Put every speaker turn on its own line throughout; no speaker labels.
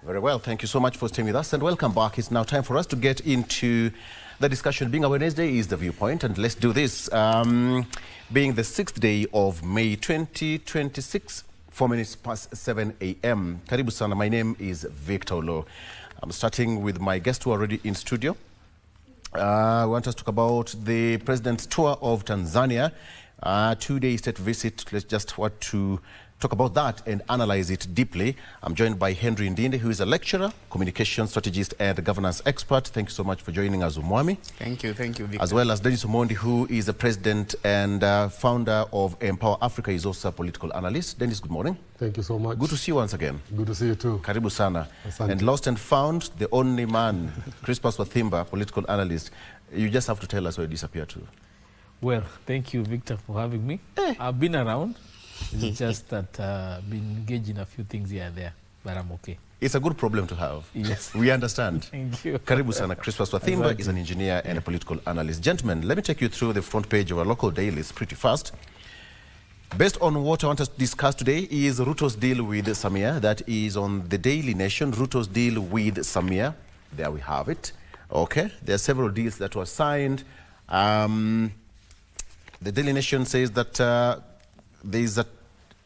Very well. Thank you so much for staying with us and welcome back. It's now time for us to get into the discussion. Being a Wednesday is the viewpoint, and let's do this. Being the 6th day of May 2026, 4 minutes past 7 a.m. Karibu sana. My name is Victor Lo. I'm starting with my guest who are already in studio. I want us to talk about the president's tour of Tanzania, 2-day state visit. Let's just want to talk about that and analyze it deeply. I'm joined by Henry Ndinde, who is a lecturer, communication strategist and governance expert. Thank you so much for joining us, Umwami.
Thank you, Victor.
As well as Dennis Omondi, who is the president and founder of Empower Africa. He's also a political analyst. Dennis, good morning.
Thank you so much.
Good to see you once again.
Good to see you too.
Karibu sana.
Asante.
And lost and found, the only man, Crispus Wathimba, political analyst. You just have to tell us where you disappeared to.
Well, thank you, Victor, for having me. I've been around. It's just that I've been engaged in a few things here and there, but I'm okay.
It's a good problem to have.
Yes.
We understand.
Thank you.
Karibu sana. Crispus Wathimba is an engineer and a political analyst. Gentlemen, let me take you through the front page of our local dailies pretty fast. Based on what I want to discuss today is Ruto's deal with Samia. That is on the Daily Nation. Ruto's deal with Samia. There we have it. Okay. There are several deals that were signed. The Daily Nation says that there is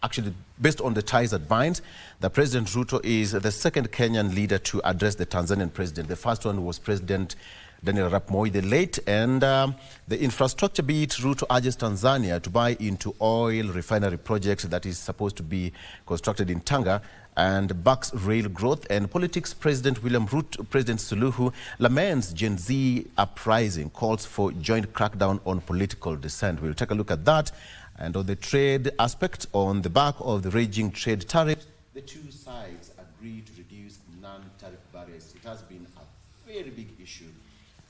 actually, based on the ties that bind, that President Ruto is the second Kenyan leader to address the Tanzanian president. The first one was President Daniel Arap Moi, the late, and the infrastructure beat Ruto urges Tanzania to buy into oil refinery projects that is supposed to be constructed in Tanga and backs rail growth. And politics, President William Ruto, President Suluhu laments Gen Z uprising, calls for joint crackdown on political dissent. We'll take a look at that. And on the trade aspect, on the back of the raging trade tariff, the two sides agreed to reduce non-tariff barriers. It has been a very big issue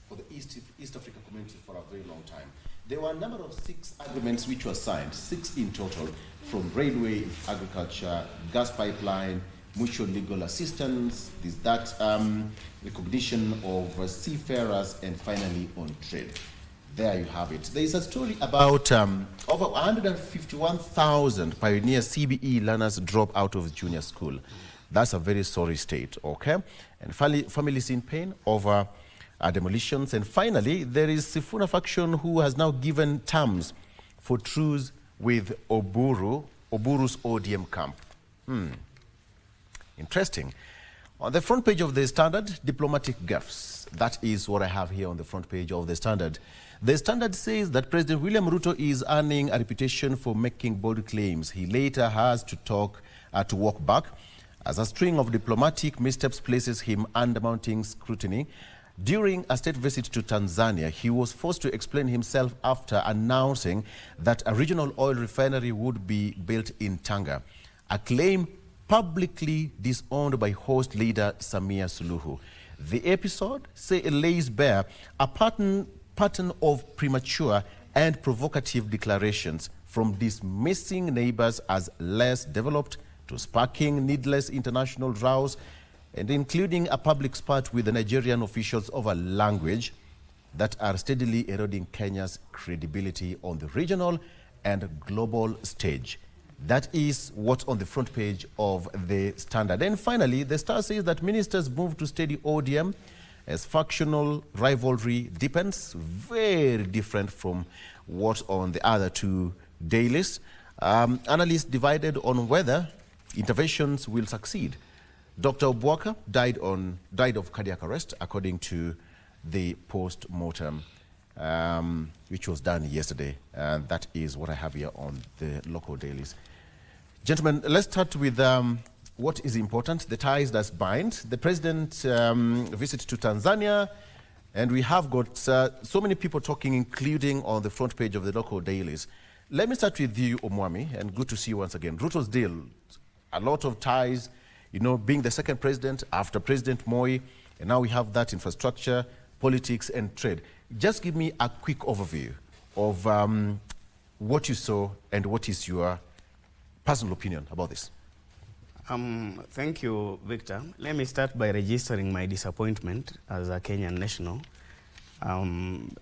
for the East African community for a very long time. There were a number of 6 agreements which were signed, 6 in total, from railway, agriculture, gas pipeline, mutual legal assistance, recognition of seafarers, and finally on trade. There you have it. There is a story about over 151,000 pioneer CBE learners drop out of junior school. That's a very sorry state, okay? And families in pain over demolitions. And finally, there is Sifuna faction who has now given terms for truce with Oburu's ODM camp. Interesting. On the front page of the Standard, diplomatic gaffes. That is what I have here on the front page of the Standard. The Standard says that President William Ruto is earning a reputation for making bold claims. He later has to walk back as a string of diplomatic missteps places him under mounting scrutiny. During a state visit to Tanzania, he was forced to explain himself after announcing that a regional oil refinery would be built in Tanga, a claim publicly disowned by host leader Samia Suluhu. The episode lays bare a pattern of premature and provocative declarations, from dismissing neighbors as less developed to sparking needless international rows, and including a public spat with the Nigerian officials over language that are steadily eroding Kenya's credibility on the regional and global stage. That is what's on the front page of the Standard. And finally, the Star says that ministers move to steady ODM as factional rivalry deepens. Very different from what's on the other 2 dailies. Analysts divided on whether interventions will succeed. Dr. Obwaka died of cardiac arrest, according to the post-mortem, which was done yesterday. And that is what I have here on the local dailies. Gentlemen, let's start with what is important, the ties that bind. The president visit to Tanzania, and we have got so many people talking, including on the front page of the local dailies. Let me start with you, Omwami, and good to see you once again. Ruto's deal, a lot of ties, you know, being the second president after President Moi, and now we have that infrastructure, politics, and trade. Just give me a quick overview of what you saw and what is your personal opinion about this.
Thank you, Victor. Let me start by registering my disappointment as a Kenyan national.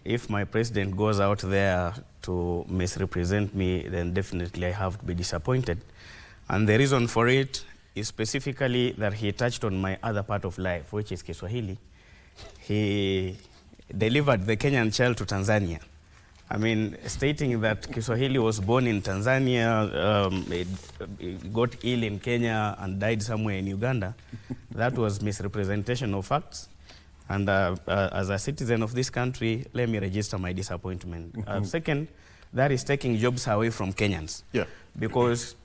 If my president goes out there to misrepresent me, then definitely I have to be disappointed. And the reason for it is specifically that he touched on my other part of life, which is Kiswahili. He delivered the Kenyan child to Tanzania. I mean, stating that Kiswahili was born in Tanzania, it got ill in Kenya and died somewhere in Uganda, that was misrepresentation of facts. And as a citizen of this country, let me register my disappointment. Second, that is taking jobs away from Kenyans.
Yeah.
Because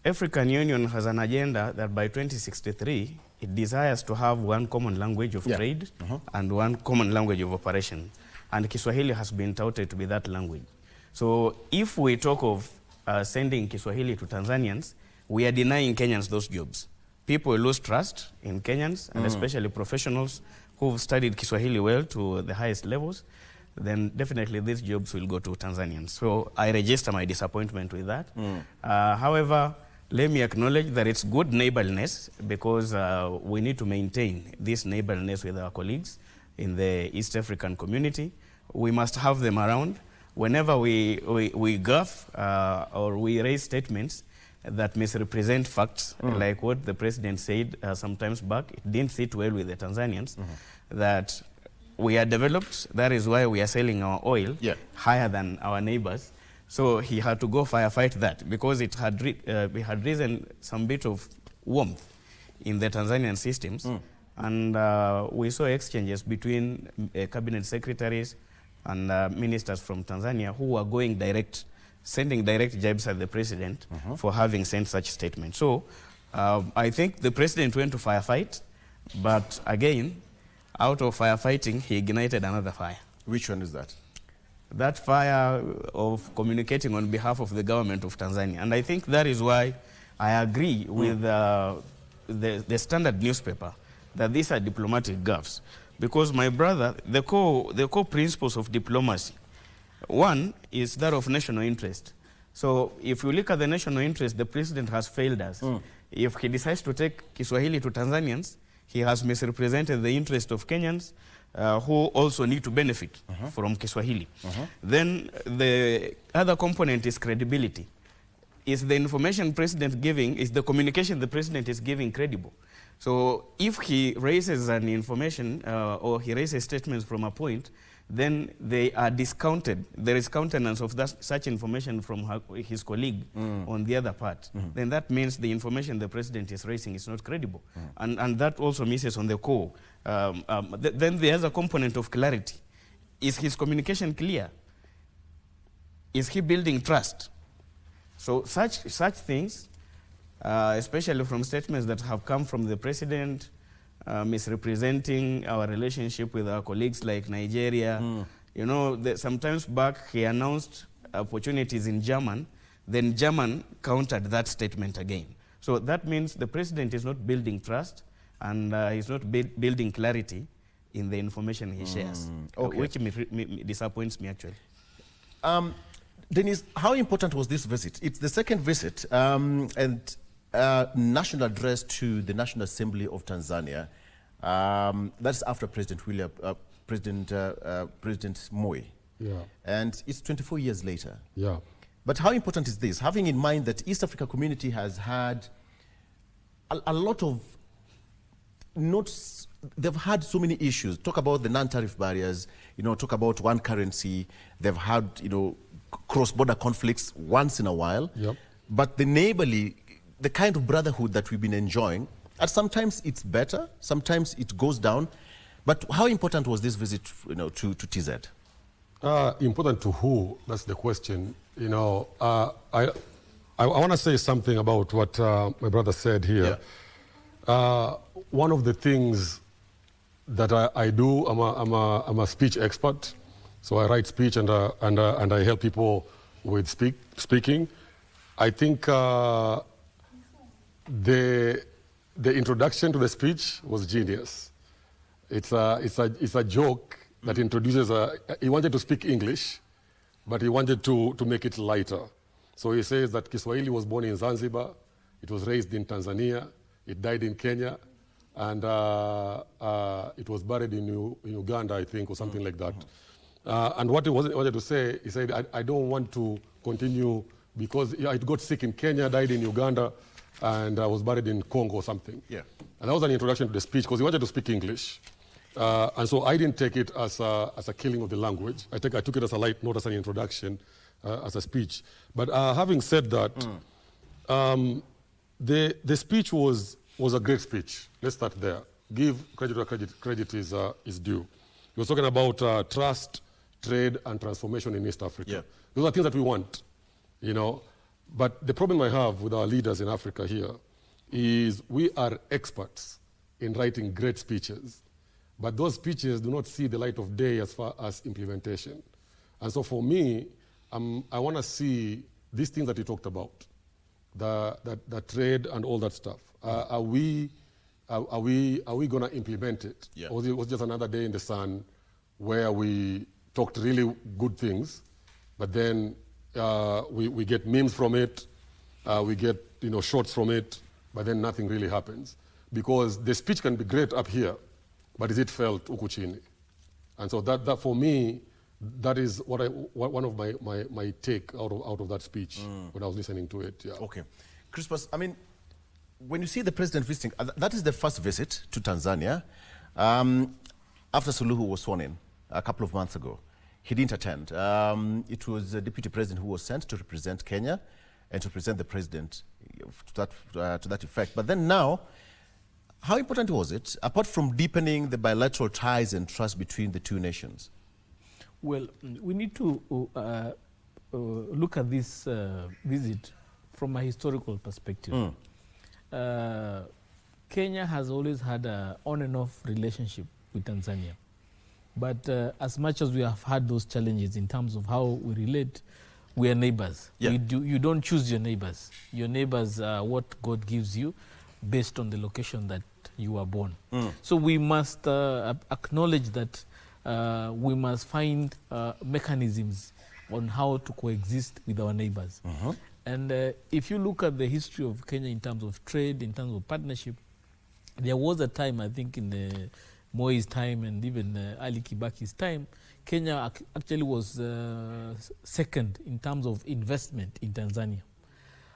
African Union has an agenda that by 2063, it desires to have one common language of trade and one common language of operation. And Kiswahili has been touted to be that language. So if we talk of sending Kiswahili to Tanzanians, we are denying Kenyans those jobs. People lose trust in Kenyans, and especially professionals who've studied Kiswahili well to the highest levels, then definitely these jobs will go to Tanzanians. So I register my disappointment with that. However, let me acknowledge that it's good neighborliness, because we need to maintain this neighborliness with our colleagues in the East African community. We must have them around. Whenever we gaffe or we raise statements that misrepresent facts, like what the president said sometimes back, it didn't sit well with the Tanzanians, that we are developed, that is why we are selling our oil higher than our neighbors. So he had to go firefight that, because it had we had risen some bit of warmth in the Tanzanian systems. And we saw exchanges between cabinet secretaries and ministers from Tanzania who were going direct, sending direct jabs at the president for having sent such statements. So I think the president went to firefight, but again, out of firefighting, he ignited another fire.
Which one is that?
That fire of communicating on behalf of the government of Tanzania. And I think that is why I agree with the Standard newspaper that these are diplomatic gaffes. Because, my brother, the core principles of diplomacy, one is that of national interest. So if you look at the national interest, the president has failed us. If he decides to take Kiswahili to Tanzanians, he has misrepresented the interest of Kenyans who also need to benefit from Kiswahili. Then the other component is credibility. Is the information president giving, is the communication the president is giving credible? So if he raises an information or he raises statements from a point, then they are discounted. There is countenance of such information from his colleague on the other part. Then that means the information the president is raising is not credible. And that also misses on the core. Then the other component of clarity. Is his communication clear? Is he building trust? So such things, especially from statements that have come from the president, misrepresenting our relationship with our colleagues like Nigeria. You know, sometimes back he announced opportunities in German, then German countered that statement again. So that means the president is not building trust, and he's not building clarity in the information he shares, which disappoints me actually.
Dennis, how important was this visit? It's the second visit and national address to the National Assembly of Tanzania. That's after President President Moi.
Yeah.
And it's 24 years later.
Yeah.
But how important is this? Having in mind that East Africa community has had a lot of they've had so many issues. Talk about the non-tariff barriers, you know, talk about one currency. They've had, you know, cross-border conflicts once in a while.
Yep.
But the neighborly, the kind of brotherhood that we've been enjoying, and sometimes it's better, sometimes it goes down. But how important was this visit, you know, to TZ?
Important to who? That's the question. You know, I want to say something about what my brother said here. Yeah. One of the things that I do, I'm a speech expert. So I write speech and I help people with speaking. I think the introduction to the speech was genius. It's a joke that introduces he wanted to speak English, but he wanted to make it lighter. So he says that Kiswahili was born in Zanzibar, it was raised in Tanzania, it died in Kenya, and it was buried in Uganda, I think, or something like that. And what he wanted to say, he said, I don't want to continue because it got sick in Kenya, died in Uganda. and I was buried in Congo or something.
Yeah.
And that was an introduction to the speech because he wanted to speak English. And so I didn't take it as a killing of the language. I took it as a light, not as an introduction, as a speech. But having said that, the speech was a great speech. Let's start there. Give credit where credit is due. He was talking about trust, trade, and transformation in East Africa.
Yeah.
Those are things that we want, you know. But the problem I have with our leaders in Africa here is we are experts in writing great speeches, but those speeches do not see the light of day as far as implementation. And so for me, I want to see these things that you talked about, the trade and all that stuff. Are we going to implement it?
Yeah.
Or was it just another day in the sun where we talked really good things, but then we get memes from it, we get shorts from it, but then nothing really happens? Because the speech can be great up here, but is it felt huku chini? And so that for me, that is one of my take out of that speech when I was listening to it. Yeah.
Okay. Crispus, I mean, when you see the president visiting, that is the first visit to Tanzania after Suluhu was sworn in a couple of months ago. He didn't attend. It was the deputy president who was sent to represent Kenya and to present the president to that effect. But then now, how important was it, apart from deepening the bilateral ties and trust between the two nations?
Well, we need to look at this visit from a historical perspective. Kenya has always had an on and off relationship with Tanzania. But as much as we have had those challenges in terms of how we relate, we are neighbors.
Yeah.
You don't choose your neighbors. Your neighbors are what God gives you based on the location that you were born. So we must acknowledge that we must find mechanisms on how to coexist with our neighbors. And if you look at the history of Kenya in terms of trade, in terms of partnership, there was a time, I think in the Moi's time and even Ali Kibaki's time, Kenya actually was second in terms of investment in Tanzania.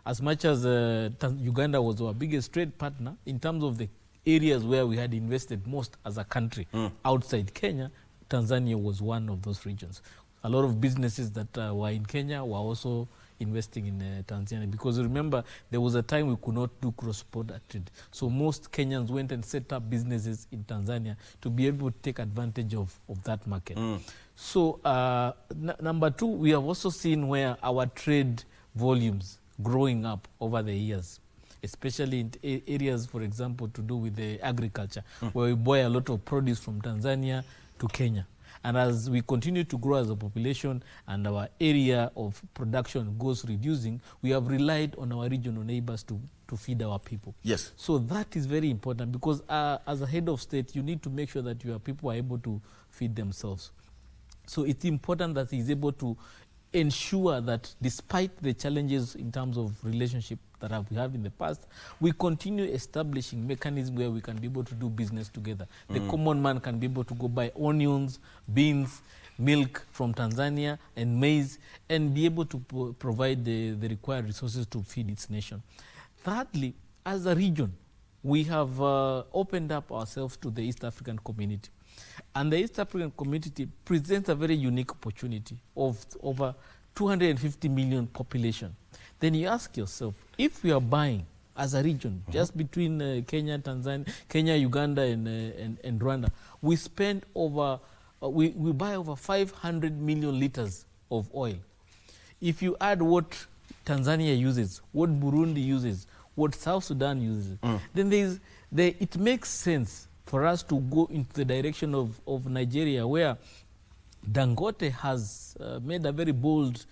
As much as Uganda was our biggest trade partner, in terms of the areas where we had invested most as a country outside Kenya, Tanzania was one of those regions. A lot of businesses that were in Kenya were also investing in Tanzania, because remember there was a time we could not do cross-border trade. So most Kenyans went and set up businesses in Tanzania to be able to take advantage of that market. So number two, we have also seen where our trade volumes growing up over the years, especially in areas, for example, to do with the agriculture, where we buy a lot of produce from Tanzania to Kenya. And as we continue to grow as a population and our area of production goes reducing, we have relied on our regional neighbors to feed our people.
Yes.
So that is very important, because as a head of state, you need to make sure that your people are able to feed themselves. So it's important that he's able to ensure that despite the challenges in terms of relationship that we have in the past, we continue establishing mechanisms where we can be able to do business together. The common man can be able to go buy onions, beans, milk from Tanzania and maize, and be able to provide the required resources to feed its nation. Thirdly, as a region, we have opened up ourselves to the East African community. And the East African community presents a very unique opportunity of over 250 million population. Then you ask yourself, if we are buying as a region, just between Kenya, Tanzania, Kenya, Uganda, and Rwanda, we spend over, we buy over 500 million liters of oil. If you add what Tanzania uses, what Burundi uses, what South Sudan uses, then it makes sense for us to go into the direction of Nigeria, where Dangote has made a very bold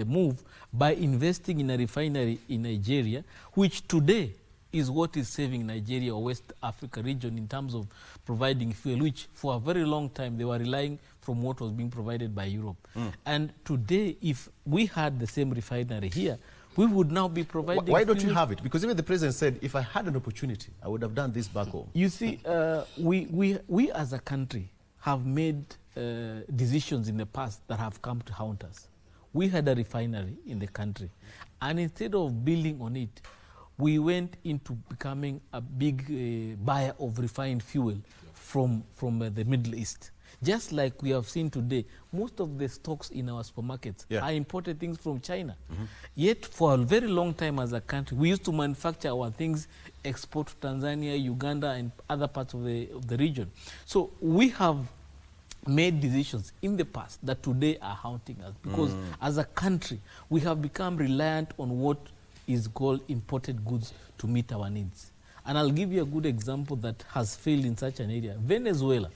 move by investing in a refinery in Nigeria, which today is what is saving Nigeria or West Africa region in terms of providing fuel, which for a very long time they were relying from what was being provided by Europe. And today, if we had the same refinery here, we would now be providing.
Why don't you have it? Because even the president said, if I had an opportunity, I would have done this back home.
You see, we as a country have made decisions in the past that have come to haunt us. We had a refinery in the country, and instead of building on it, we went into becoming a big buyer of refined fuel from the Middle East. Just like we have seen today, most of the stocks in our supermarkets are imported things from China. Yet for a very long time as a country, we used to manufacture our things, export to Tanzania, Uganda, and other parts of the region. So we have made decisions in the past that today are haunting us, because as a country, we have become reliant on what is called imported goods to meet our needs. And I'll give you a good example that has failed in such an area. Venezuela,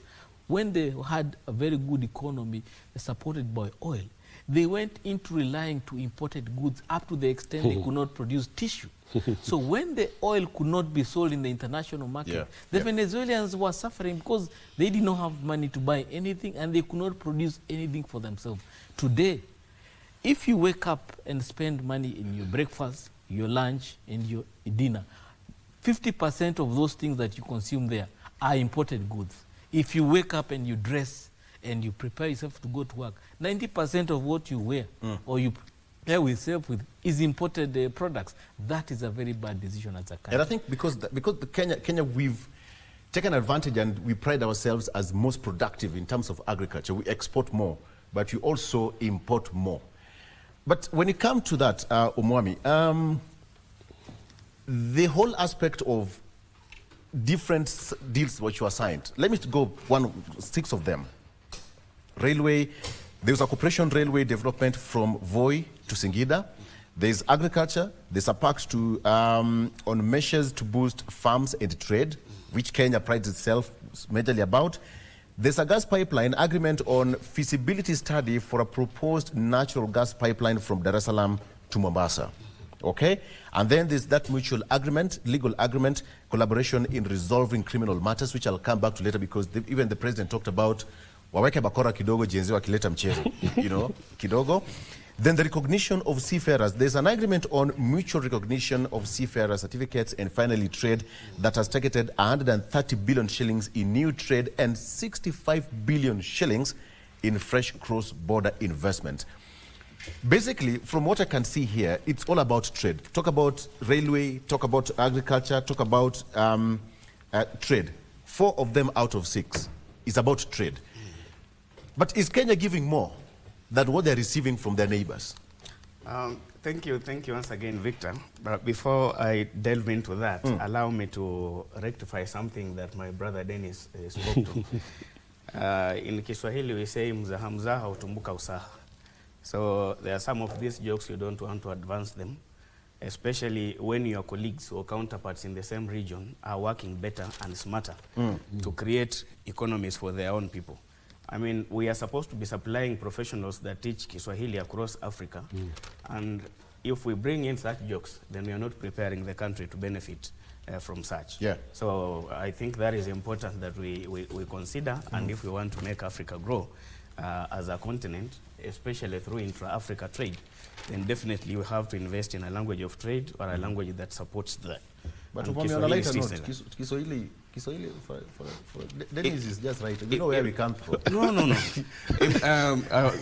when they had a very good economy supported by oil, they went into relying to imported goods up to the extent they could not produce tissue. So when the oil could not be sold in the international market, the Venezuelans were suffering because they did not have money to buy anything and they could not produce anything for themselves. Today, if you wake up and spend money in your breakfast, your lunch, and your dinner, 50% of those things that you consume there are imported goods. If you wake up and you dress and you prepare yourself to go to work, 90% of what you wear or you prepare yourself with is imported products. That is a very bad decision as a country.
And I think because Kenya, we've taken advantage and we pride ourselves as most productive in terms of agriculture. We export more, but you also import more. But when it comes to that, Omwami, the whole aspect of different deals which were signed, let me go 6 of them. Railway, there was a cooperation railway development from Voi to Singida. There's agriculture, there's a pact to, on measures to boost farms and trade, which Kenya prides itself majorly about. There's a gas pipeline agreement on feasibility study for a proposed natural gas pipeline from Dar es Salaam to Mombasa. Okay? And then there's that mutual agreement, legal agreement, collaboration in resolving criminal matters, which I'll come back to later because even the president talked about waweke bakora kidogo jenzi wakileta mchezo, you know, kidogo. Then the recognition of seafarers. There's an agreement on mutual recognition of seafarer certificates, and finally trade that has targeted 130 billion shillings in new trade and 65 billion shillings in fresh cross-border investment. Basically, from what I can see here, it's all about trade. Talk about railway, talk about agriculture, talk about trade. 4 of them out of 6 is about trade. But is Kenya giving more than what they're receiving from their neighbors?
Thank you once again, Victor. But before I delve into that, allow me to rectify something that my brother Dennis spoke to. In Kiswahili, we say mzaha mzaha utumbuka usaha. So there are some of these jokes you don't want to advance them, especially when your colleagues or counterparts in the same region are working better and smarter to create economies for their own people. I mean, we are supposed to be supplying professionals that teach Kiswahili across Africa. And if we bring in such jokes, then we are not preparing the country to benefit from such. Yeah. So I think that is important that we consider. And if we want to make Africa grow as a continent, especially through intra-Africa trade, then definitely we have to invest in a language of trade or a language that supports that.
But on a lighter note, Kiswahili for Dennis is just right. You know where we come from.
No.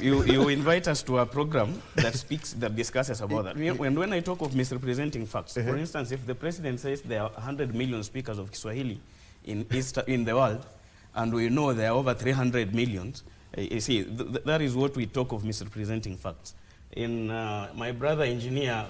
You invite us to a program that discusses about that. When I talk of misrepresenting facts, for instance, if the president says there are 100 million speakers of Kiswahili in the world, and we know there are over 300 million, you see, that is what we talk of misrepresenting facts. My brother engineer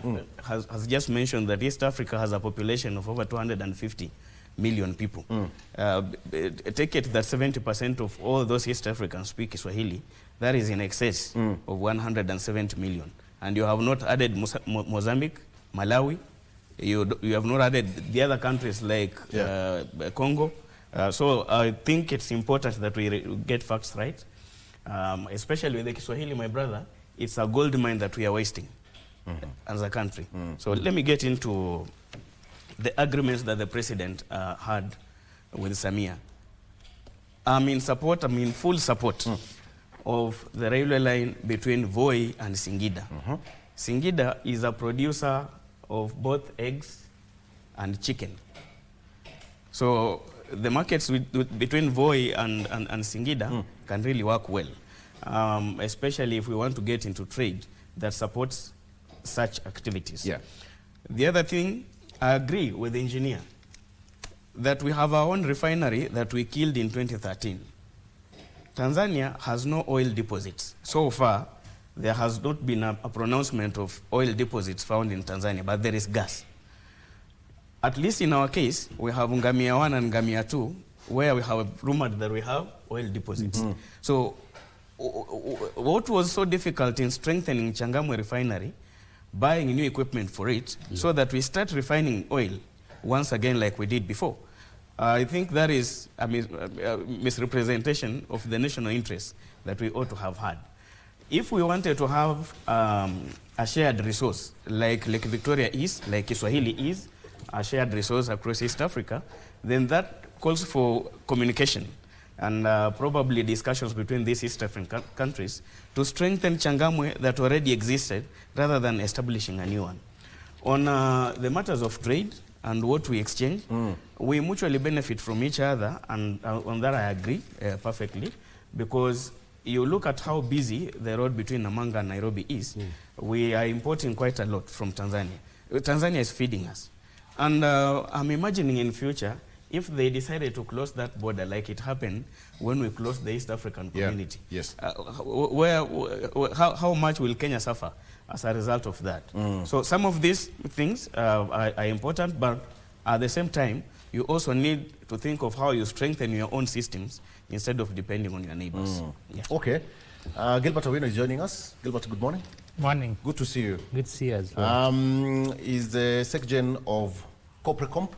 has just mentioned that East Africa has a population of over 250 million people. Take it that 70% of all those East Africans speak Swahili. That is in excess of 170 million. And you have not added Mozambique, Malawi. You have not added the other countries like Congo. So I think it's important that we get facts right. Especially with the Kiswahili, my brother, it's a gold mine that we are wasting as a country. So let me get into the agreements that the president had with Samia. I'm in full support of the railway line between Voi and Singida. Singida is a producer of both eggs and chicken. So the markets between Voi and Singida can really work well, especially if we want to get into trade that supports such activities. Yeah. The other thing I agree with the engineer that we have our own refinery that we killed in 2013. Tanzania has no oil deposits. So far, there has not been a pronouncement of oil deposits found in Tanzania, but there is gas. At least in our case, we have Ngamia 1 and Ngamia 2, where we have rumored that we have oil deposits. So what was so difficult in strengthening Changamwe refinery, buying new equipment for it, so that we start refining oil once again like we did before? I think that is a misrepresentation of the national interest that we ought to have had. If we wanted to have a shared resource, like Lake Victoria is, like Kiswahili is, a shared resource across East Africa, then that calls for communication and probably discussions between these East African countries to strengthen Changamwe that already existed rather than establishing a new one. On the matters of trade and what we exchange, we mutually benefit from each other, and on that I agree perfectly, because you look at how busy the road between Namanga and Nairobi is. We are importing quite a lot from Tanzania. Tanzania is feeding us. And I'm imagining in future, if they decided to close that border like it happened when we closed the East African community,
Yes.
how much will Kenya suffer as a result of that? So some of these things are important, but at the same time, you also need to think of how you strengthen your own systems instead of depending on your neighbors. Yeah.
Okay. Gilbert Owino is joining us. Gilbert, good morning.
Morning.
Good to see you.
Good to see you as well.
Is the Secretary of Corporate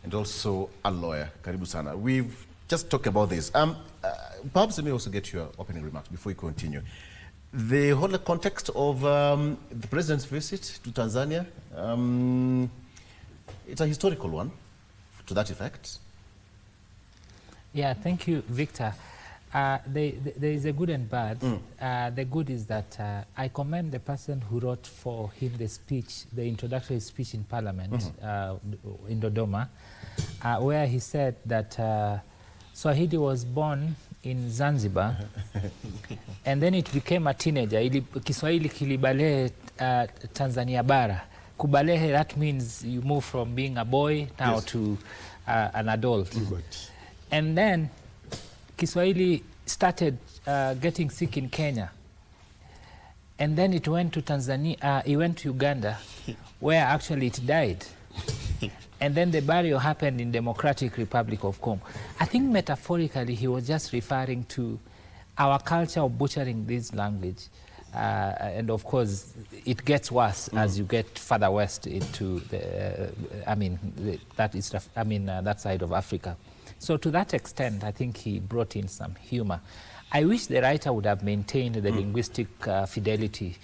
and also a lawyer. Karibu sana. We've just talked about this. Perhaps let me also get your opening remarks before we continue. The whole context of the president's visit to Tanzania, it's a historical one to that effect.
Yeah, thank you, Victor. There is a good and bad. The good is that I commend the person who wrote for him the speech, the introductory speech in Parliament in Dodoma, where he said that Swahili was born in Zanzibar and then it became a teenager. Kiswahili kilibalehe Tanzania bara. Kubalehe, that means you move from being a boy now to an adult. And then Kiswahili started getting sick in Kenya, and then it went to Tanzania, it went to Uganda, where actually it died. And then the burial happened in Democratic Republic of Congo. I think metaphorically he was just referring to our culture of butchering this language. And of course, it gets worse as you get further west into the, that side of Africa. So to that extent, I think he brought in some humor. I wish the writer would have maintained the linguistic fidelity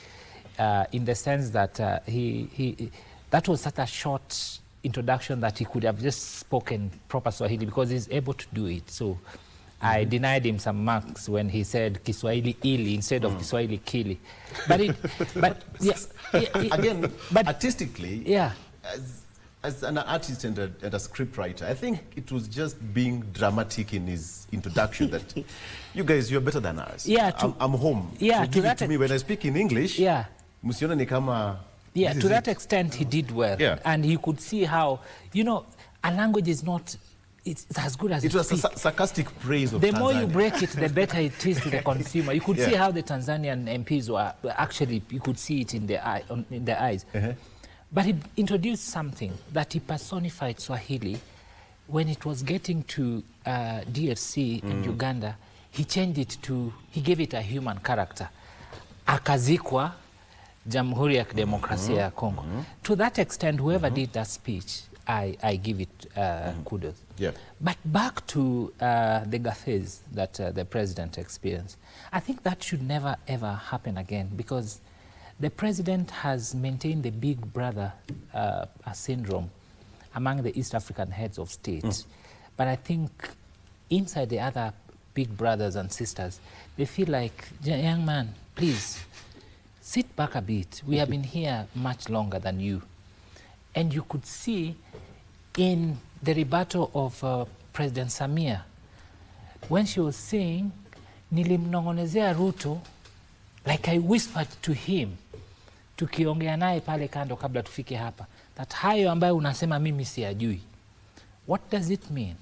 in the sense that that was such a short introduction that he could have just spoken proper Swahili because he's able to do it. So I denied him some marks when he said Kiswahili ili instead of Kiswahili kili. But
Artistically,
yeah.
As an artist and a script writer, I think it was just being dramatic in his introduction that you guys, you're better than us.
Yeah,
I'm home.
Yeah,
so give it to me when I speak in English.
Yeah.
Musiona ni kama.
Yeah, to that extent he did well.
Yeah.
And you could see how, you know, a language is not, it's as good as
it was a sarcastic praise of
the
Tanzania.
more you break it, the better it is to the consumer. You could see how the Tanzanian MPs were actually, you could see it in their eyes. But he introduced something that he personified Swahili. When it was getting to DRC and Uganda, he changed it to, he gave it a human character. Akazikwa Jamhuri ya Kidemokrasia ya Congo. To that extent, whoever did that speech, I give it kudos.
Yeah.
But back to the gafes that the president experienced, I think that should never ever happen again, because the president has maintained the big brother syndrome among the East African heads of state. But I think inside the other big brothers and sisters, they feel like, young man, please, sit back a bit. We have been here much longer than you. And you could see in the rebuttal of President Samia, when she was saying, nilimnong'onezea Ruto, like I whispered to him, tukiongea naye pale kando kabla tufike hapa, that hayo ambayo unasema mimi siyajui. What does it mean?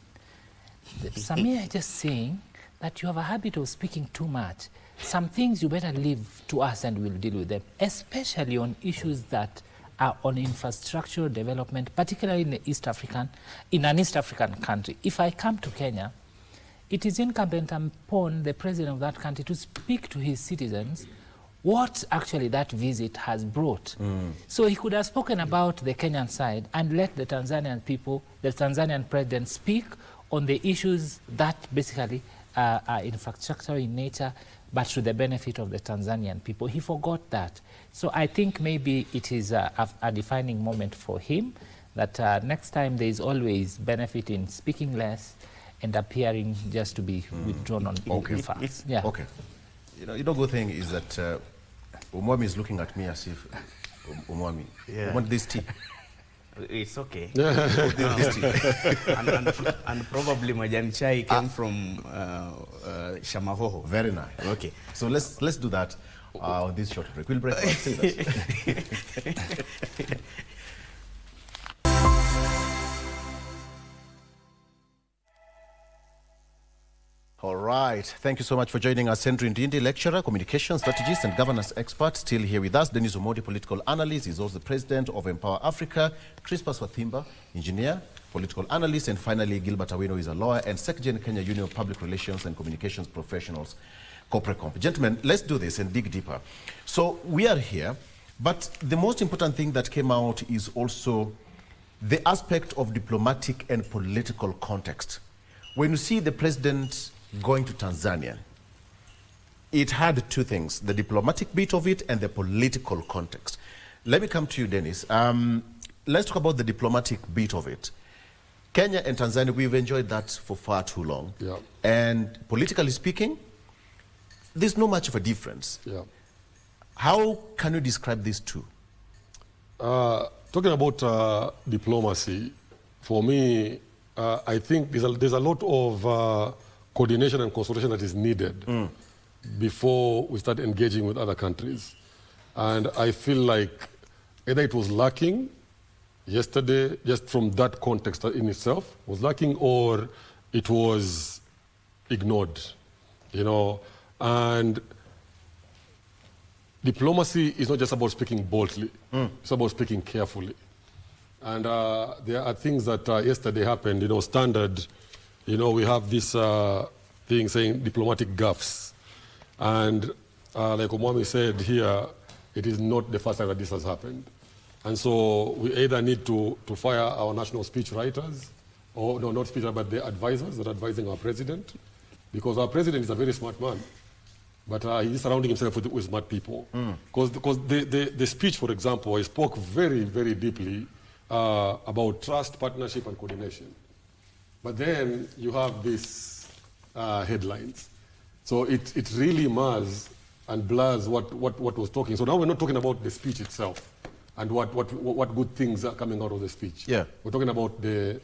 Samia is just saying that you have a habit of speaking too much. Some things you better leave to us and we'll deal with them, especially on issues that are on infrastructural development, particularly in an East African country. If I come to Kenya, it is incumbent upon the president of that country to speak to his citizens what actually that visit has brought. So he could have spoken about the Kenyan side and let the Tanzanian people, the Tanzanian president, speak on the issues that basically are infrastructural in nature, but to the benefit of the Tanzanian people. He forgot that. So I think maybe it is a defining moment for him, that next time there is always benefit in speaking less and appearing just to be withdrawn on facts. Yeah.
Okay. You know, good thing is that Umwami is looking at me as if, Umwami, you want this tea?
It's okay.
This tea.
and probably Majani Chai came from Shamahoho.
Very nice.
Okay.
So let's do that on this short break. We'll break. Say that. All right. Thank you so much for joining us. Henry Ndindi, lecturer, communication strategist and governance expert, still here with us. Dennis Omondi, political analyst. He's also the president of Empower Africa. Crispus Wathimba, engineer, political analyst. And finally, Gilbert Awino is a lawyer and Secretary in Kenya Union of Public Relations and Communications Professionals, Corporate Comp. Gentlemen, let's do this and dig deeper. So we are here, but the most important thing that came out is also the aspect of diplomatic and political context. When you see the president going to Tanzania, it had two things, the diplomatic bit of it and the political context. Let me come to you, Dennis. Let's talk about the diplomatic bit of it. Kenya and Tanzania, we've enjoyed that for far too long.
Yeah.
And politically speaking, there's not much of a difference.
Yeah.
How can you describe these two?
Talking about diplomacy, for me, I think there's a lot of coordination and consultation that is needed before we start engaging with other countries. And I feel like either it was lacking yesterday, just from that context in itself, was lacking, or it was ignored, you know. And diplomacy is not just about speaking boldly, it's about speaking carefully. And there are things that yesterday happened, you know, Standard, you know, we have this thing saying diplomatic gaffes. And like Omwami said here, it is not the first time that this has happened. And so we either need to fire our national speech writers, or no, not speech writers, but the advisors that are advising our president, because our president is a very smart man, but he's surrounding himself with smart people. Because the speech, for example, I spoke very, very deeply about trust, partnership, and coordination. But then you have these headlines. So it really mars and blurs what was talking. So now we're not talking about the speech itself and what good things are coming out of the speech.
Yeah.
We're talking about the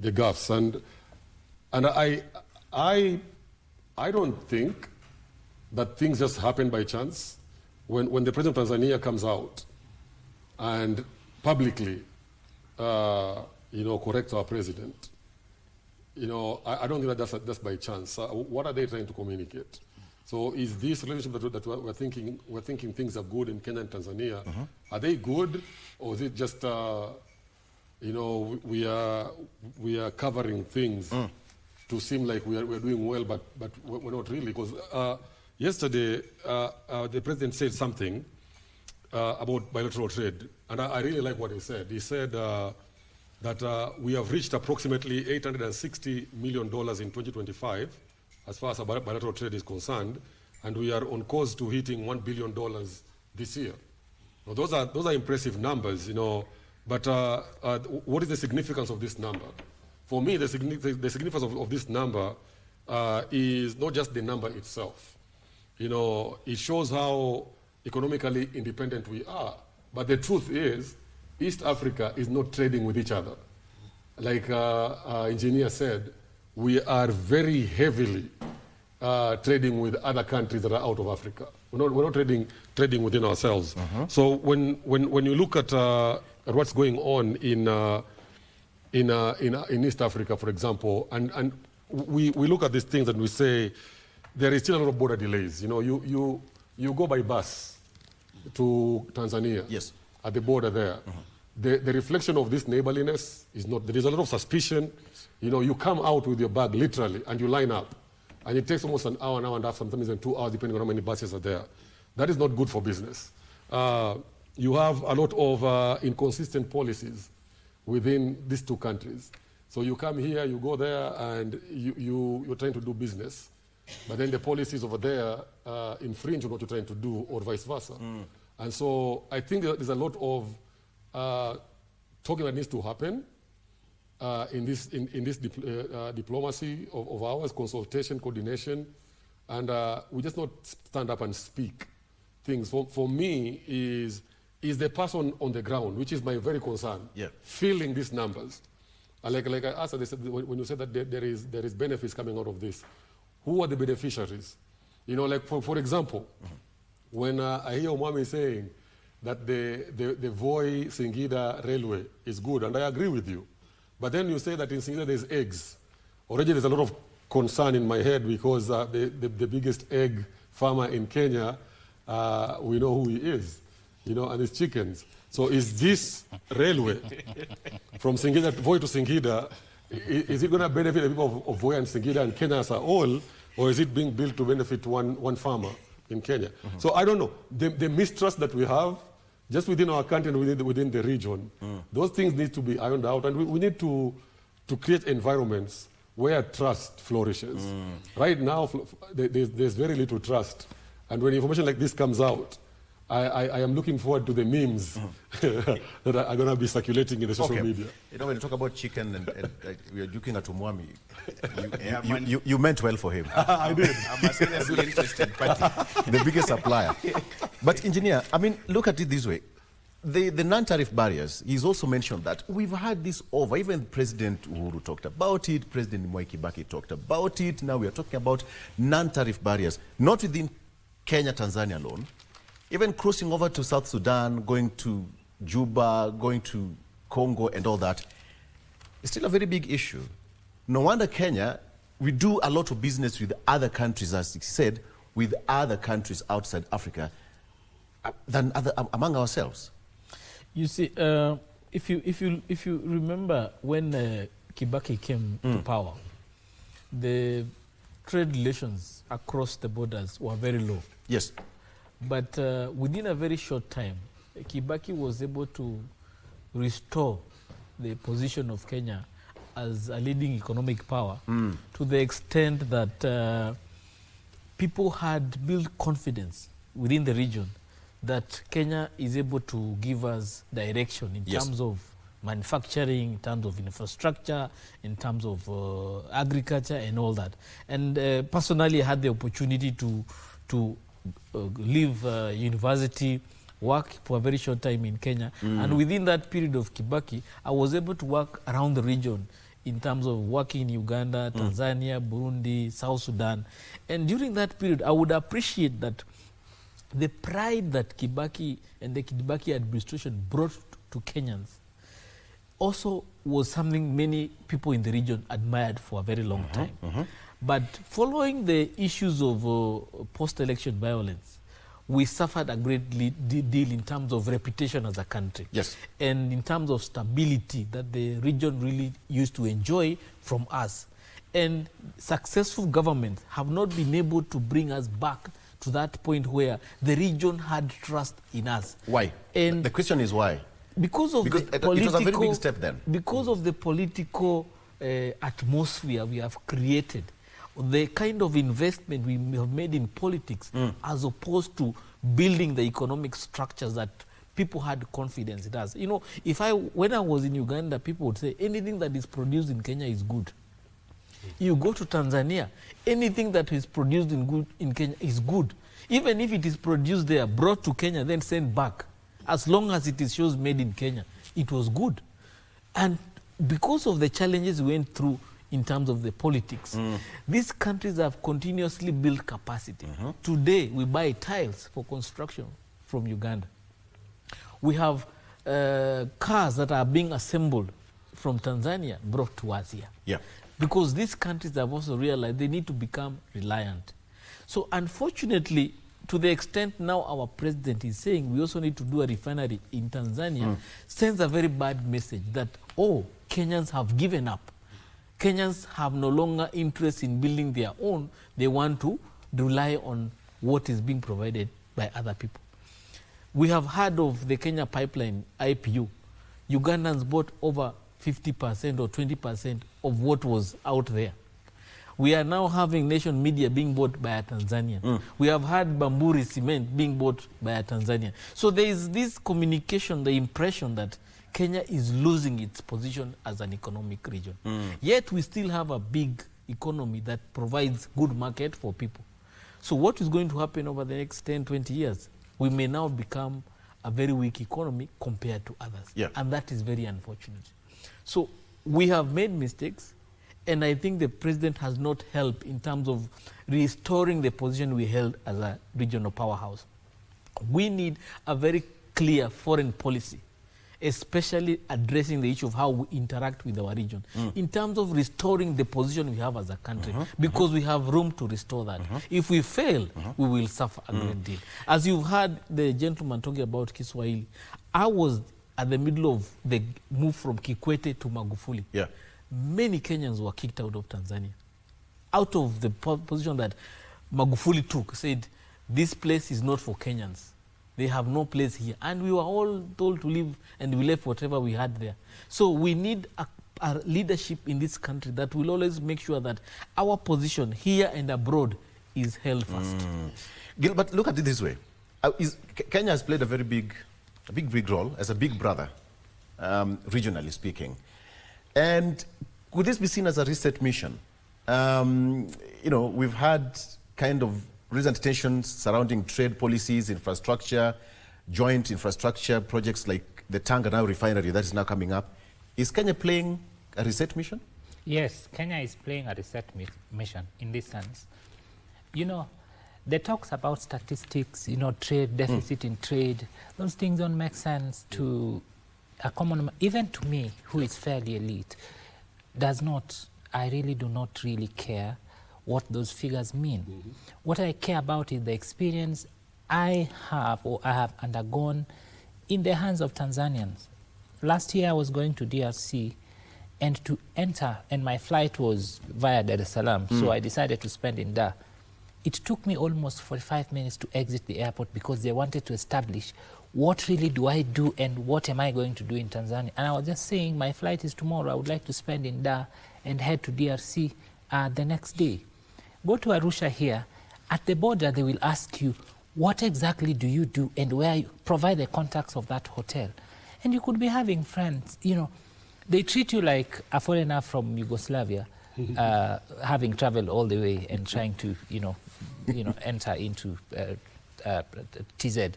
gaffes. And I don't think that things just happen by chance. When the president of Tanzania comes out and publicly you know, corrects our president, you know, I don't think that that's by chance. What are they trying to communicate? So is this relationship that we're thinking things are good in Kenya and Tanzania, are they good, or is it just, you know, we are covering things to seem like we're doing well, but we're not really? Because yesterday, the president said something about bilateral trade, and I really like what he said. He said that we have reached approximately $860 million in 2025 as far as bilateral trade is concerned, and we are on course to hitting $1 billion this year. Now, those are impressive numbers, you know, but what is the significance of this number? For me, the significance of this number is not just the number itself. You know, it shows how economically independent we are, but the truth is, East Africa is not trading with each other. Like engineer said, we are very heavily trading with other countries that are out of Africa. We're not trading within ourselves. So when you look at what's going on in East Africa, for example, and we look at these things and we say there is still a lot of border delays. You know, you go by bus to Tanzania.
Yes.
At the border there. The reflection of this neighborliness is not. There is a lot of suspicion. You know, you come out with your bag literally and you line up, and it takes almost an hour and a half, sometimes even 2 hours, depending on how many buses are there. That is not good for business. You have a lot of inconsistent policies within these two countries. So you come here, you go there, and you're trying to do business, but then the policies over there infringe on what you're trying to do, or vice versa. And so I think there's a lot of talking that needs to happen in this diplomacy of ours, consultation, coordination, and we just not stand up and speak things. For me, is the person on the ground, which is my very concern, feeling these numbers. Like I asked, they said, when you said that there is benefits coming out of this, who are the beneficiaries? You know, like for example, when I hear Omwami saying that the Voi-Singida railway is good, and I agree with you, but then you say that in Singida there's eggs. Already there's a lot of concern in my head because the biggest egg farmer in Kenya, we know who he is, you know, and his chickens. So is this railway from Singida, Voi to Singida, is it going to benefit the people of Voi and Singida and Kenya as a whole, or is it being built to benefit one farmer in Kenya? So I don't know. The mistrust that we have, just within our country and within the region, those things need to be ironed out, and we need to create environments where trust flourishes. Right now, there's very little trust, and when information like this comes out, I am looking forward to the memes that are going to be circulating in the social media.
You know, when you talk about chicken and we are looking at Umwami, you meant well for him.
I did.
I'm a seriously interested party.
The biggest supplier. But engineer, I mean, look at it this way. The non-tariff barriers, he's also mentioned that we've had this over. Even President Uhuru talked about it. President Mwai Kibaki talked about it. Now we are talking about non-tariff barriers, not within Kenya, Tanzania alone. Even crossing over to South Sudan, going to Juba, going to Congo and all that, it's still a very big issue. No wonder Kenya, we do a lot of business with other countries, as he said, with other countries outside Africa than among ourselves.
You see, if you remember when Kibaki came to power, the trade relations across the borders were very low.
Yes.
But within a very short time, Kibaki was able to restore the position of Kenya as a leading economic power to the extent that people had built confidence within the region that Kenya is able to give us direction in terms of manufacturing, in terms of infrastructure, in terms of agriculture and all that. And personally, I had the opportunity to leave university, work for a very short time in Kenya. And within that period of Kibaki, I was able to work around the region in terms of working in Uganda, Tanzania, Burundi, South Sudan. And during that period, I would appreciate that the pride that Kibaki and the Kibaki administration brought to Kenyans also was something many people in the region admired for a very long time. But following the issues of post-election violence, we suffered a great deal in terms of reputation as a country.
Yes.
And in terms of stability that the region really used to enjoy from us. And successful governments have not been able to bring us back to that point where the region had trust in us.
Why? And the question is why?
Because of the
it was a very big step then.
Because of the political atmosphere we have created, the kind of investment we have made in politics as opposed to building the economic structures that people had confidence in us. You know, when I was in Uganda, people would say anything that is produced in Kenya is good. You go to Tanzania, anything that is produced in Kenya is good. Even if it is produced there, brought to Kenya, then sent back, as long as it is shows made in Kenya, it was good. And because of the challenges we went through in terms of the politics, these countries have continuously built capacity. Today, we buy tiles for construction from Uganda. We have cars that are being assembled from Tanzania brought to us here.
Yeah.
Because these countries have also realized they need to become reliant. So unfortunately, to the extent now our president is saying we also need to do a refinery in Tanzania, sends a very bad message that, oh, Kenyans have given up. Kenyans have no longer interest in building their own. They want to rely on what is being provided by other people. We have heard of the Kenya pipeline, IPU. Ugandans bought over 50% or 20% of what was out there. We are now having nation media being bought by a Tanzanian. We have had Bamburi cement being bought by a Tanzanian. So there is this communication, the impression that Kenya is losing its position as an economic region. Yet we still have a big economy that provides good market for people. So what is going to happen over the next 10, 20 years? We may now become a very weak economy compared to others.
Yeah.
And that is very unfortunate. So we have made mistakes, and I think the president has not helped in terms of restoring the position we held as a regional powerhouse. We need a very clear foreign policy, especially addressing the issue of how we interact with our region, in terms of restoring the position we have as a country, because we have room to restore that. If we fail, we will suffer a great deal. As you've heard the gentleman talking about Kiswahili, I was at the middle of the move from Kikwete to Magufuli.
Yeah.
Many Kenyans were kicked out of Tanzania, out of the position that Magufuli took, said, this place is not for Kenyans. They have no place here. And we were all told to leave, and we left whatever we had there. So we need a leadership in this country that will always make sure that our position here and abroad is held fast.
Gilbert, look at it this way. Kenya has played a big role as a big brother, regionally speaking. And could this be seen as a reset mission? You know, we've had kind of recent tensions surrounding trade policies, infrastructure, joint infrastructure projects like the Tanga now refinery that is now coming up. Is Kenya playing a reset mission?
Yes, Kenya is playing a reset mission in this sense. You know, the talks about statistics, you know, trade, deficit in trade, those things don't make sense to a common, even to me, who is fairly elite, I really do not really care what those figures mean. What I care about is the experience I have undergone in the hands of Tanzanians. Last year I was going to DRC, and to enter, and my flight was via Dar es Salaam, so I decided to spend in Dar. It took me almost 45 minutes to exit the airport because they wanted to establish what really do I do and what am I going to do in Tanzania. And I was just saying, my flight is tomorrow. I would like to spend in Dar and head to DRC the next day. Go to Arusha here. At the border, they will ask you, what exactly do you do and where you provide the contacts of that hotel. And you could be having friends, you know, they treat you like a foreigner from Yugoslavia, having traveled all the way and trying to, enter into TZ.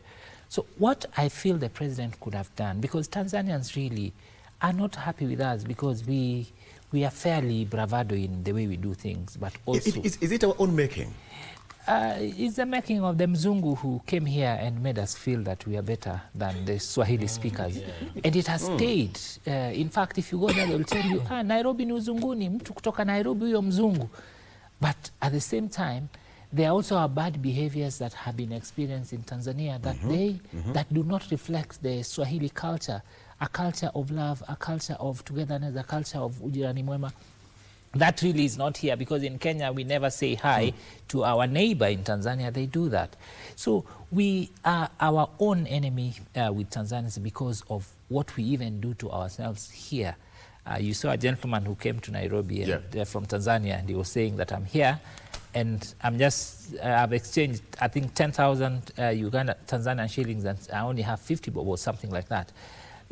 So what I feel the president could have done, because Tanzanians really are not happy with us because we are fairly bravado in the way we do things, but also...
Is it our own making?
It's the making of the Mzungu who came here and made us feel that we are better than the Swahili speakers. And it has stayed. In fact, if you go there, they'll tell you, Nairobi ni uzunguni, mtu kutoka Nairobi huyo mzungu. But at the same time, there also are bad behaviors that have been experienced in Tanzania that that do not reflect the Swahili culture, a culture of love, a culture of togetherness, a culture of ujirani mwema. That really is not here, because in Kenya we never say hi to our neighbor. In Tanzania they do that. So we are our own enemy with Tanzanians because of what we even do to ourselves here. You saw a gentleman who came to Nairobi and, from Tanzania, and he was saying that I'm here and I've exchanged, I think, 10,000 Tanzanian shillings, and I only have 50 bob or something like that.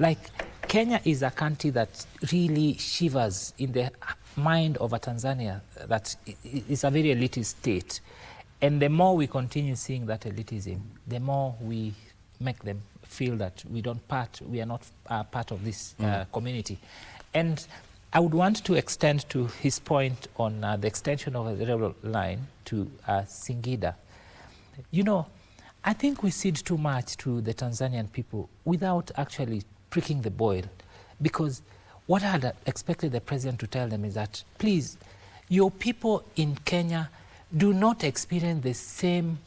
Like, Kenya is a country that really shivers in the mind of a Tanzania that it's a very elitist state. And the more we continue seeing that elitism, the more we make them feel that we are not part of this community. And I would want to extend to his point on the extension of the railroad line to Singida. You know, I think we cede too much to the Tanzanian people without actually pricking the boil, because what I had expected the president to tell them is that, please, your people in Kenya do not experience the same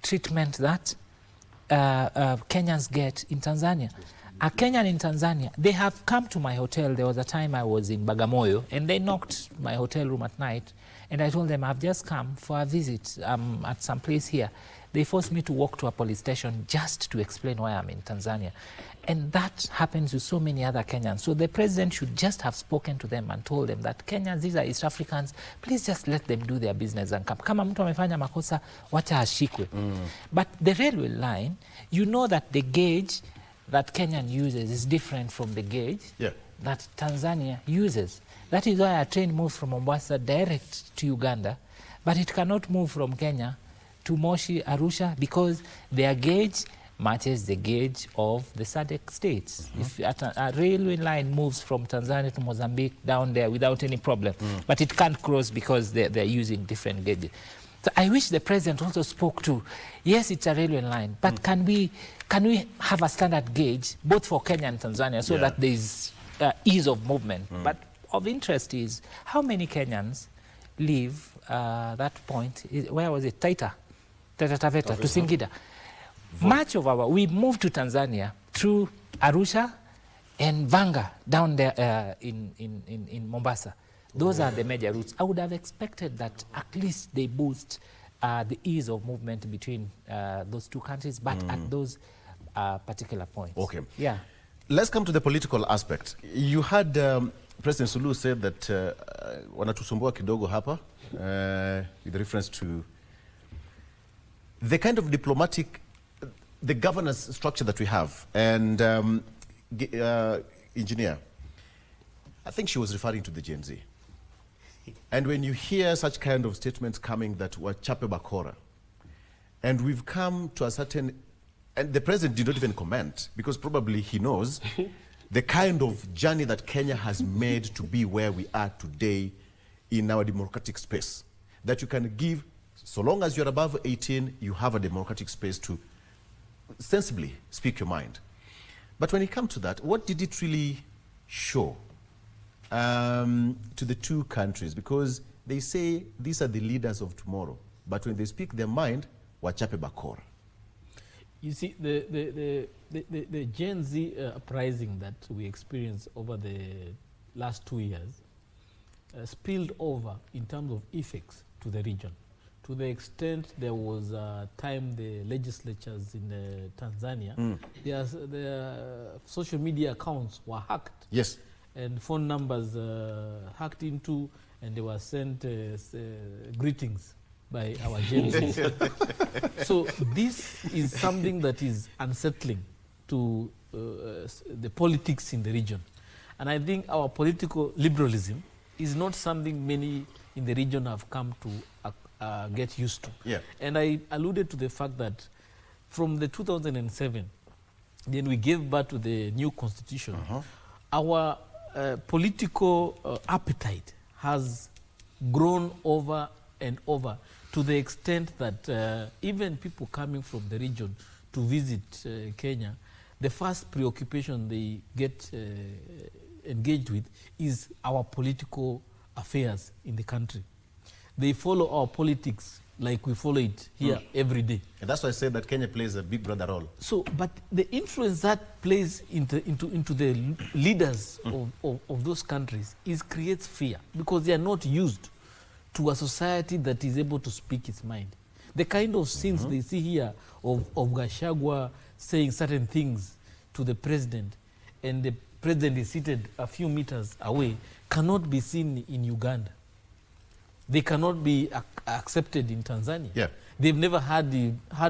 treatment that Kenyans get in Tanzania. A Kenyan in Tanzania, they have come to my hotel. There was a time I was in Bagamoyo, and they knocked my hotel room at night, and I told them, I've just come for a visit at some place here. They forced me to walk to a police station just to explain why I'm in Tanzania. And that happens with so many other Kenyans. So the president should just have spoken to them and told them that Kenyans, these are East Africans, please just let them do their business and come. Kama mtu amefanya makosa, wacha ashikwe. But the railway line, you know that the gauge that Kenyan uses is different from the gauge that Tanzania uses. That is why a train moves from Mombasa direct to Uganda, but it cannot move from Kenya to Moshi, Arusha, because their gauge matches the gauge of the SADC states. If a railway line moves from Tanzania to Mozambique down there without any problem, but it can't cross because they're using different gauges. So I wish the president also spoke to, yes, it's a railway line, but can we have a standard gauge both for Kenya and Tanzania so that there's ease of movement? But of interest is how many Kenyans leave that point, where was it, Taita Taveta, to Singida. Much of we moved to Tanzania through Arusha and Vanga down there in Mombasa. Those are the major routes. I would have expected that at least they boost the ease of movement between those two countries, but at those particular points. Okay. Yeah.
Let's come to the political aspect. You had President Suluhu said that wanatusumbua kidogo hapa with reference to the kind of diplomatic, the governance structure that we have. And engineer, I think she was referring to the Gen Z. And when you hear such kind of statements coming that were chape bakora, and we've come to a certain, and the president did not even comment because probably he knows the kind of journey that Kenya has made to be where we are today in our democratic space. That you can give, so long as you're above 18, you have a democratic space to sensibly speak your mind. But when it comes to that, what did it really show to the two countries? Because they say these are the leaders of tomorrow, but when they speak their mind, wachape bakora.
You see, the Gen Z uprising that we experienced over the last 2 years spilled over in terms of effects to the region. To the extent there was a time the legislatures in Tanzania, their social media accounts were hacked.
Yes.
And phone numbers hacked into, and they were sent greetings by our Gen Z. So this is something that is unsettling to the politics in the region. And I think our political liberalism is not something many in the region have come to get used to.
Yeah.
And I alluded to the fact that from the 2007, then we gave birth to the new constitution, our political appetite has grown over and over to the extent that even people coming from the region to visit Kenya, the first preoccupation they get engaged with is our political affairs in the country. They follow our politics like we follow it here every day.
And that's why I said that Kenya plays a big brother role.
So, but the influence that plays into the leaders of those countries creates fear, because they are not used to a society that is able to speak its mind. The kind of scenes they see here of Gachagua saying certain things to the president, and the president is seated a few meters away, cannot be seen in Uganda. They cannot be accepted in Tanzania.
Yeah.
They've never heard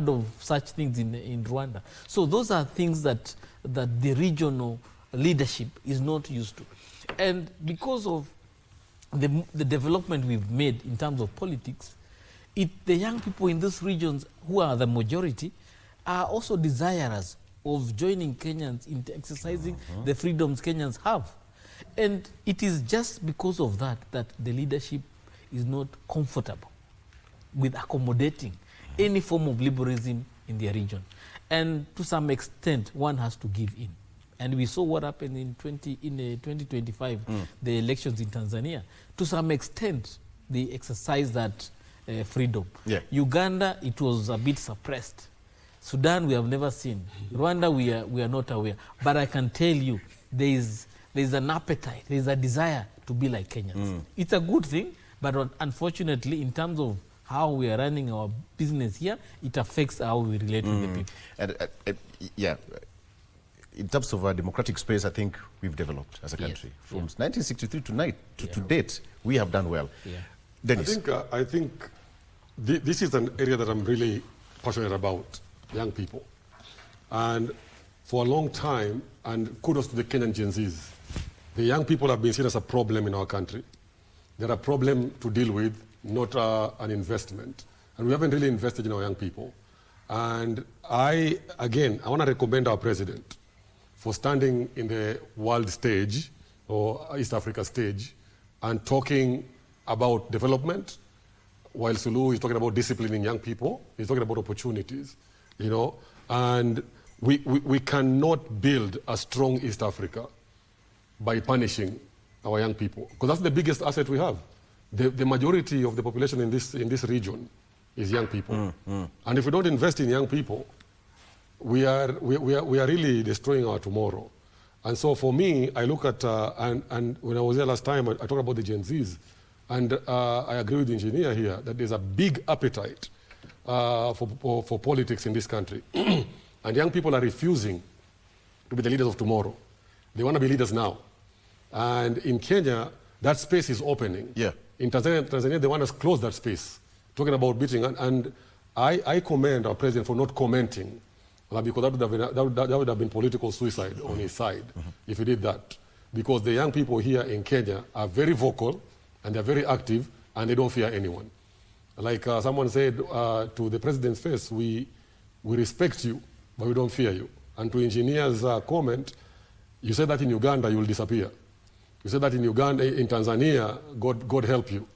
of such things in Rwanda. So those are things that the regional leadership is not used to. And because of the development we've made in terms of politics, the young people in these regions, who are the majority, are also desirous of joining Kenyans in exercising the freedoms Kenyans have. And it is just because of that the leadership is not comfortable with accommodating any form of liberalism in their region. And to some extent, one has to give in. And we saw what happened in 2025, the elections in Tanzania. To some extent, they exercised that freedom.
Yeah.
Uganda, it was a bit suppressed. Sudan, we have never seen. Rwanda, we are not aware. But I can tell you, there is an appetite, there is a desire to be like Kenyans. It's a good thing, but unfortunately, in terms of how we are running our business here, it affects how we relate with the people.
And yeah, in terms of our democratic space, I think we've developed as a country.
Yes.
From 1963 to date, we have done well.
Yeah.
Dennis.
I think this is an area that I'm really passionate about, young people. And for a long time, and kudos to the Kenyan Gen Zs, the young people have been seen as a problem in our country. They're a problem to deal with, not an investment. And we haven't really invested in our young people. And I want to recommend our president for standing in the world stage or East Africa stage and talking about development, while Sulu is talking about disciplining young people. He's talking about opportunities, you know. And we cannot build a strong East Africa by punishing our young people, because that's the biggest asset we have. The majority of the population in this region is young people. And if we don't invest in young people, we are really destroying our tomorrow. And so for me, I look at, and when I was here last time, I talked about the Gen Zs. And I agree with the engineer here that there's a big appetite for politics in this country. And young people are refusing to be the leaders of tomorrow. They want to be leaders now. And in Kenya, that space is opening.
Yeah.
In Tanzania, they want us to close that space, talking about beating. And I commend our president for not commenting, because that would have been political suicide on his side if he did that. Because the young people here in Kenya are very vocal, and they're very active, and they don't fear anyone. Like someone said to the president's face, we respect you, but we don't fear you. And to engineer's comment, you said that in Uganda, you will disappear. You said that in Uganda, in Tanzania, God help you.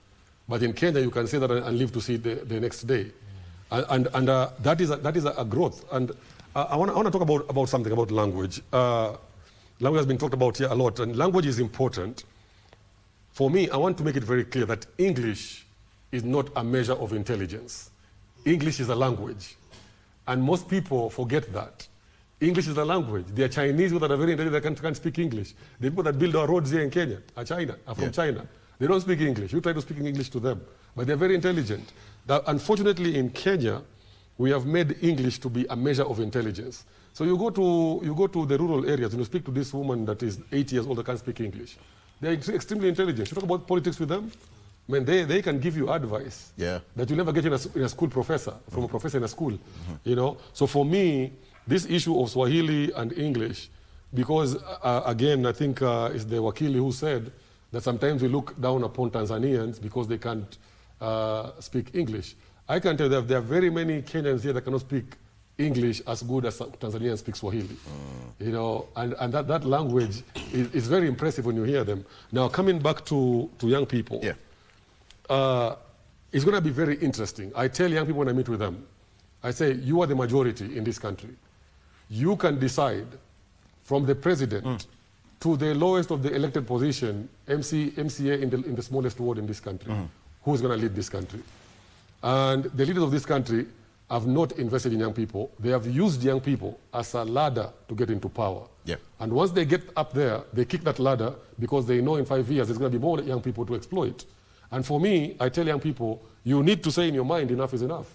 But in Kenya, you can say that and live to see the next day. And that is a growth. And I want to talk about something about language. Language has been talked about here a lot, and language is important. For me, I want to make it very clear that English is not a measure of intelligence. English is a language. And most people forget that. English is a language. There are Chinese that are very intelligent that can't speak English. The people that build our roads here in Kenya are from China. They don't speak English. You try to speak English to them. But they're very intelligent. Unfortunately, in Kenya, we have made English to be a measure of intelligence. So you go to the rural areas and you speak to this woman that is 80 years old that can't speak English. They're extremely intelligent. You talk about politics with them, I mean, they can give you advice that you never get in a school professor, from a professor in a school. You know? So for me, this issue of Swahili and English, because again, I think it's the Wakili who said that sometimes we look down upon Tanzanians because they can't speak English. I can tell you that there are very many Kenyans here that cannot speak English as good as Tanzanians speak Swahili. You know, and that language is very impressive when you hear them. Now, coming back to young people, it's going to be very interesting. I tell young people when I meet with them, I say, you are the majority in this country. You can decide from the president to the lowest of the elected position, MCA in the smallest ward in this country, who's going to lead this country. And the leaders of this country have not invested in young people. They have used young people as a ladder to get into power. Yeah. And once they get up there, they kick that ladder because they know in 5 years there's going to be more young people to exploit. And for me, I tell young people, you need to say in your mind, enough is enough.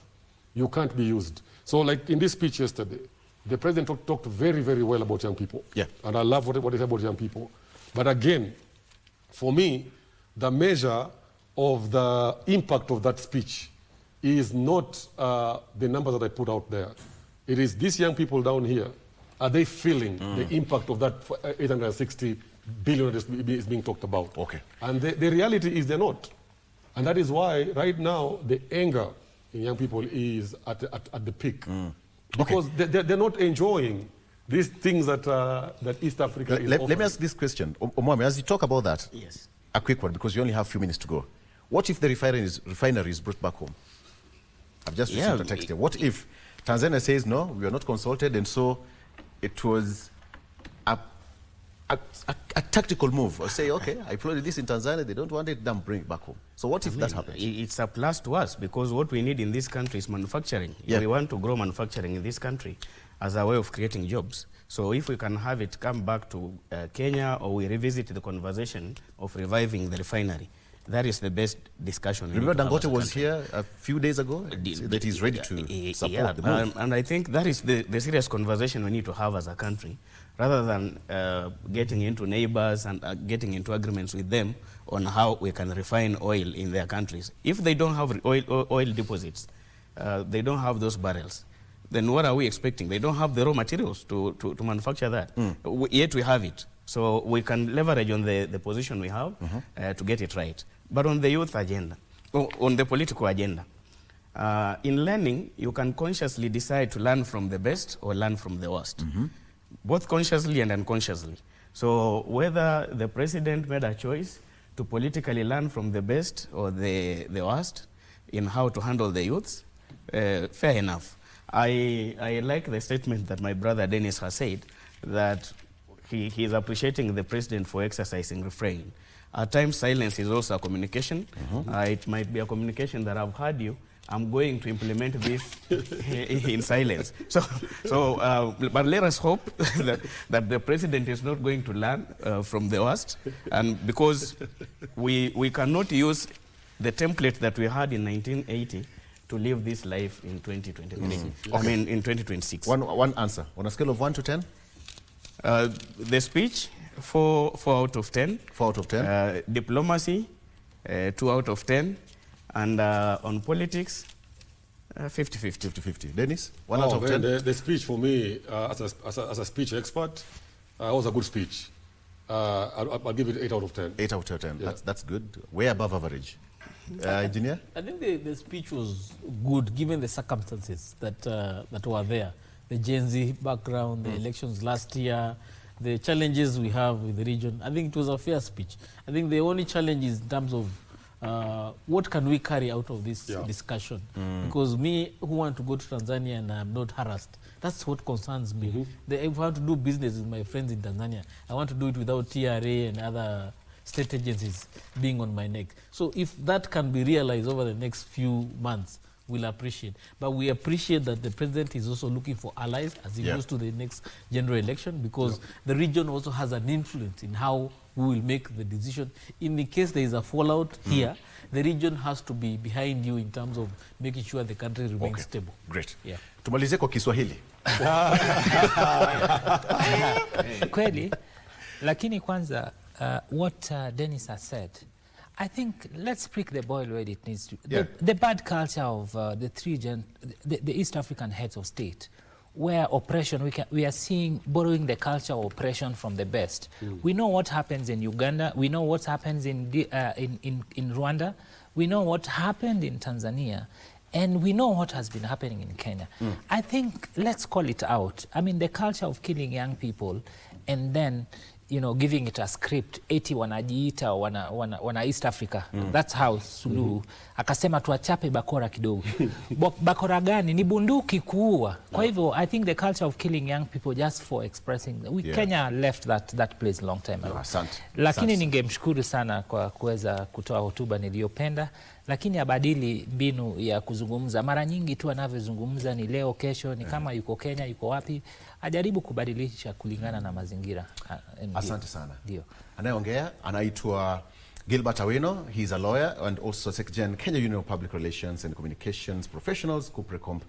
You can't be used. So like in this speech yesterday, the president talked very, very well about young people. Yeah. And I love what he said about young people. But again, for me, the measure of the impact of that speech is not the numbers that I put out there. It is these young people down here, are they feeling the impact of that 860 billion that is being talked about? Okay. And the reality is they're not. And that is why right now the anger in young people is at the peak. Because they're not enjoying these things that East Africa is offering.
Let me ask this question. Omwami, as you talk about that,
yes,
a quick one, because you only have a few minutes to go. What if the refinery is brought back home? I've just received a text here. What if Tanzania says, no, we are not consulted, and so it was a a tactical move, or say, okay, I plotted this in Tanzania, they don't want it, then bring it back home. So what if that happens?
It's a plus to us, because what we need in this country is manufacturing.
Yeah.
We want to grow manufacturing in this country as a way of creating jobs. So if we can have it come back to Kenya, or we revisit the conversation of reviving the refinery, that is the best discussion.
Remember Dangote was here a few days ago, that he's ready to support the move.
And I think that is the serious conversation we need to have as a country, rather than getting into neighbors and getting into agreements with them on how we can refine oil in their countries. If they don't have oil deposits, they don't have those barrels, then what are we expecting? They don't have the raw materials to manufacture that. Yet we have it. So we can leverage on the position we have to get it right. But on the youth agenda, on the political agenda, in learning, you can consciously decide to learn from the best or learn from the worst, both consciously and unconsciously. So whether the president made a choice to politically learn from the best or the worst in how to handle the youths, fair enough. I like the statement that my brother Dennis has said, that he is appreciating the president for exercising refrain. At times, silence is also a communication. It might be a communication that I've heard you. I'm going to implement this in silence. But let us hope that the president is not going to learn from the worst, and because we cannot use the template that we had in 1980 to live this life in 2023. I mean, in 2026.
One answer. On a scale of 1 to 10?
The speech, 4 out of 10.
4 out of 10.
Diplomacy, 2 out of 10. And on politics, 50-50.
50-50. Dennis, 1 out of 10?
The speech for me, as a speech expert, was a good speech. I'll give it 8 out of 10.
8 out of 10. Yeah. That's good. Way above average. Engineer?
I think the speech was good given the circumstances that were there. The Gen Z background, the elections last year, the challenges we have with the region. I think it was a fair speech. I think the only challenge is in terms of what can we carry out of this discussion? Because me, who want to go to Tanzania and I'm not harassed, that's what concerns me. If I want to do business with my friends in Tanzania, I want to do it without TRA and other state agencies being on my neck. So if that can be realized over the next few months, we'll appreciate. But we appreciate that the president is also looking for allies as he goes to the next general election, because the region also has an influence in how we will make the decision. In the case there is a fallout here, the region has to be behind you in terms of making sure the country remains stable.
Great.
Yeah.
Tumalize kwa Kiswahili.
Kweli, lakini kwanza what Dennis has said, I think let's prick the boil where it needs to. The bad culture of the East African heads of state, where oppression, we are seeing borrowing the culture of oppression from the best. We know what happens in Uganda. We know what happens in Rwanda. We know what happened in Tanzania. And we know what has been happening in Kenya. I think let's call it out. I mean, the culture of killing young people and then, you know, giving it a script, eti wanajiita wana East Africa. That's how Suluhu akasema tuachape bakora kidogo. Bakora gani? Ni bunduki kuua. Kwa hivyo, I think the culture of killing young people just for expressing, Kenya left that place a long time ago. Lakini ningemshukuru sana kwa kuweza kutoa hotuba niliyopenda, lakini abadili mbinu ya kuzungumza. Mara nyingi tu anavyozungumza ni leo kesho, ni kama yuko Kenya, yuko wapi, ajaribu kubadilisha kulingana na mazingira.
Asante sana.
Ndio.
Anayeongea anaitwa Gilbert Awino. He's a lawyer and also Secretary Kenya Union of Public Relations and Communications Professionals, Kuprecomp.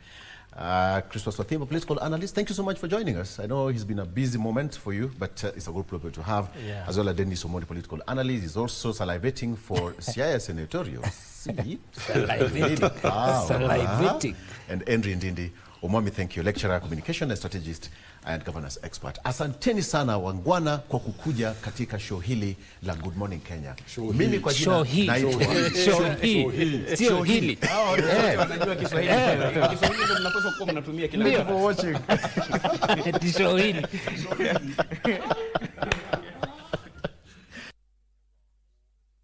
Christopher Swathimba, political analyst, thank you so much for joining us. I know it's been a busy moment for you, but it's a good problem to have. As well as Dennis Omondi, political analyst, is also salivating for CIS senatorial.
Salivating.
And Henry Ndindi Omwami, thank you, lecturer, communication and strategist and governance expert. Asanteni sana wangwana kwa kukuja katika show hili la Good Morning Kenya. Mimi kwa jina naitwa
Show hili.
Wanajua Kiswahili. Kiswahili ndio mnapaswa kuwa mnatumia kila
Thank you for watching.
Show hili.